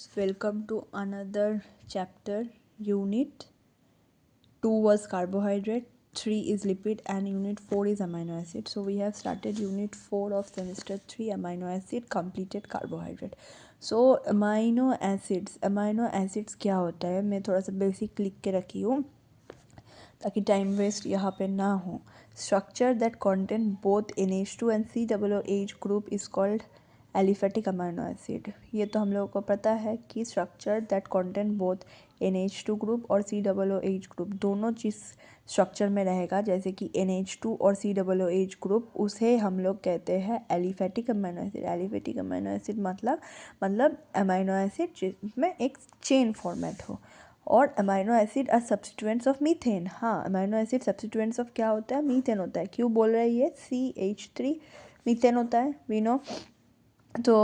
Welcome to another chapter. Unit 2 was carbohydrate, 3 is lipid, and unit 4 is amino acid. So we have started unit 4 of semester 3 amino acid, completed carbohydrate. So amino acids क्या होता है, मैं थोड़ा सा basic लिख के रखी हूँ ताकि टाइम वेस्ट यहाँ पे ना हो. Structure that contain both NH2 and COOH group is called aliphatic amino acid. ये तो हम लोगों को पता है कि structure that contain both NH2 group और COOH ग्रुप दोनों चीज़ स्ट्रक्चर में रहेगा, जैसे कि NH2 और COOH ग्रुप, उसे हम लोग कहते हैं aliphatic amino acid. Aliphatic amino acid मतलब अमाइनो एसिड जिसमें एक चेन फॉर्मेट हो. और amino acid are substituents of methane. हाँ, अमाइनो एसिड सब्स्टिट्यूएंट्स ऑफ क्या होता है? मीथेन होता है. क्यों बोल रहा है ये? CH3 मीथेन होता है, वी नो. तो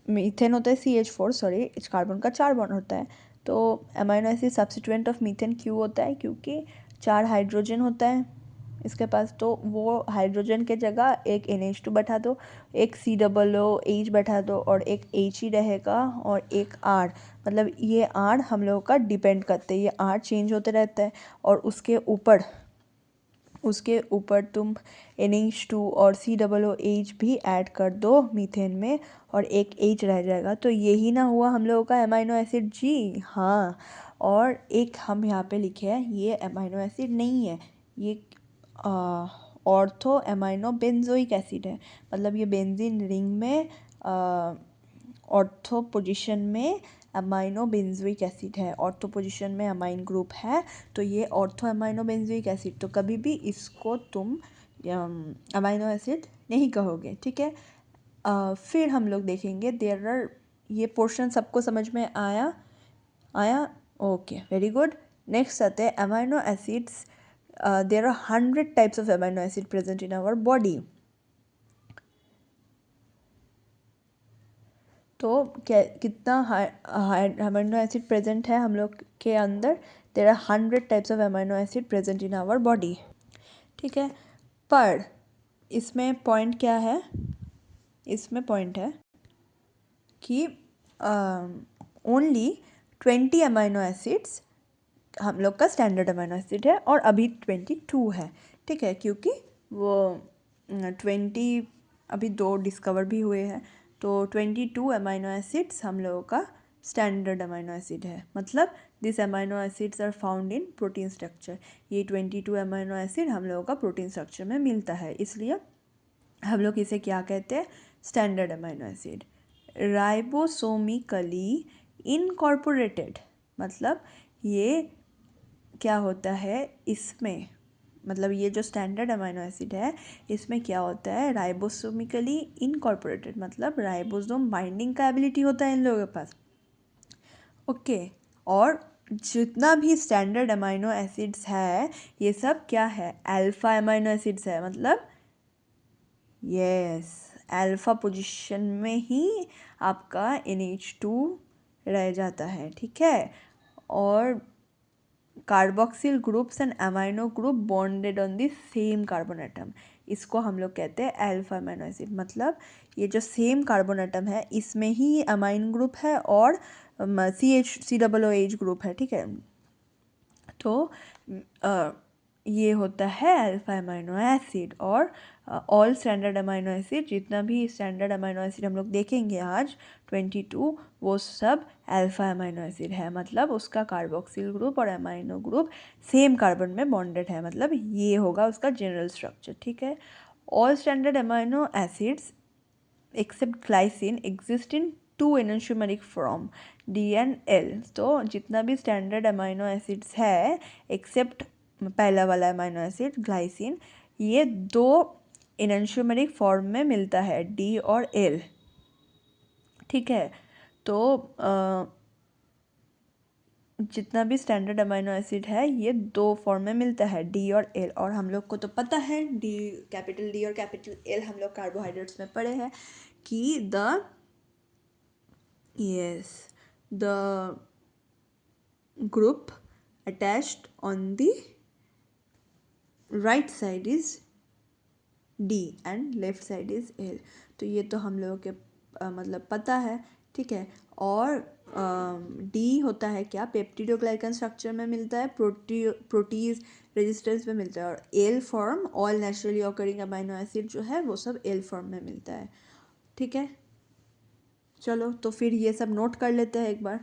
मीथेन होता है CH4, सॉरी, इस कार्बन का 4 बॉन्ड होता है. तो amino acid substituent of methane क्यों होता है? क्योंकि 4 हाइड्रोजन होता है इसके पास, तो वो हाइड्रोजन के जगह एक NH2 बैठा दो, एक COOH बैठा दो और एक H ही रहेगा और एक R. मतलब ये R हम लोगों का डिपेंड करते हैं, ये R चेंज होते रहता है. और उसके ऊपर तुम NH2 और COOH भी ऐड कर दो मीथेन में और एक H रह जाएगा. तो यही ना हुआ हम लोगों का अमाइनो एसिड जी. हाँ, और एक हम यहाँ पे लिखे हैं, ये अमाइनो एसिड नहीं है, ये ऑर्थो अमाइनो बेंजोइक एसिड है. मतलब ये बेंजीन रिंग में ऑर्थो पोजीशन में अमाइनो बेंजोइक एसिड है, ऑर्थो पोजीशन में अमाइन ग्रुप है, तो ये ऑर्थो अमाइनो बेंजोइक एसिड. तो कभी भी इसको तुम अमाइनो एसिड नहीं कहोगे, ठीक है. फिर हम लोग देखेंगे देयर आर, ये पोर्शन सबको समझ में आया? Okay, very good. नेक्स्ट आते हैं amino acids. There are 100 types of amino acid present in our body. तो कितना अमाइनो एसिड प्रेजेंट है हम लोग के अंदर? There are 100 types of amino acid present in our body, ठीक है. पर इसमें पॉइंट क्या है? इसमें पॉइंट है कि ओनली 20 अमाइनो एसिड्स हम लोग का स्टैंडर्ड अमाइनो एसिड है और अभी 22 है, ठीक है. क्योंकि वो 20 अभी 2 डिस्कवर भी हुए हैं, तो 22 अमाइनो एसिड्स हम लोगों का स्टैंडर्ड अमाइनो एसिड है. मतलब this amino acids are found in protein structure. ये 22 अमाइनो एसिड हम लोगों का प्रोटीन स्ट्रक्चर में मिलता है, इसलिए हम लोग इसे क्या कहते हैं? Standard amino acid. Ribosomically incorporated, मतलब ये क्या होता है इसमें, मतलब ये जो स्टैंडर्ड अमाइनो एसिड है इसमें क्या होता है? राइबोसोमिकली इनकॉर्पोरेटेड, मतलब राइबोसोम बाइंडिंग का एबिलिटी होता है इन लोगों के पास, ओके. और जितना भी स्टैंडर्ड अमाइनो एसिड्स है ये सब क्या है? अल्फा अमाइनो एसिड्स है. मतलब यस, अल्फा पोजीशन में ही आपका NH2 रह जाता है, ठीक है. और carboxyl groups and amino group bonded on the same carbon atom, इसको हम लोग कहते हैं अल्फा अमाइनो एसिड. मतलब ये जो सेम कार्बन एटम है इसमें ही अमाइन ग्रुप है और COOH ग्रुप है, ठीक है. तो ये होता है अल्फा अमाइनो एसिड. और ऑल स्टैंडर्ड अमाइनो एसिड, जितना भी स्टैंडर्ड अमाइनो एसिड हम लोग देखेंगे आज 22, वो सब अल्फा अमाइनो एसिड है. मतलब उसका कार्बोक्सिल ग्रुप और अमाइनो ग्रुप सेम कार्बन में बॉन्डेड है, मतलब ये होगा उसका जनरल स्ट्रक्चर, ठीक है. All standard amino acids except glycine exist in 2 enantiomeric form, D and L. तो जितना भी स्टैंडर्ड अमाइनो एसिड्स है एक्सेप्ट पहला वाला अमाइनो एसिड ग्लाइसिन, ये 2 एनोन्यूमेरिक फॉर्म में मिलता है, D और L, ठीक है. तो जितना भी स्टैंडर्ड अमाइनो एसिड है ये 2 फॉर्म में मिलता है, D और L. और हम लोग को तो पता है कैपिटल D और कैपिटल L हम लोग कार्बोहाइड्रेट्स में पढ़े हैं कि the group attached on the right side is D and left side is L. तो ये तो हम लोगों के मतलब पता है ठीक है। और डी होता है क्या, पेप्टिडोग्लाइकन स्ट्रक्चर में मिलता है, प्रोटीज रेजिस्टेंस में मिलता है, और L form all naturally occurring amino acid जो है वो सब एल फॉर्म में मिलता है। ठीक है, चलो तो फिर ये सब नोट कर लेते हैं एक बार।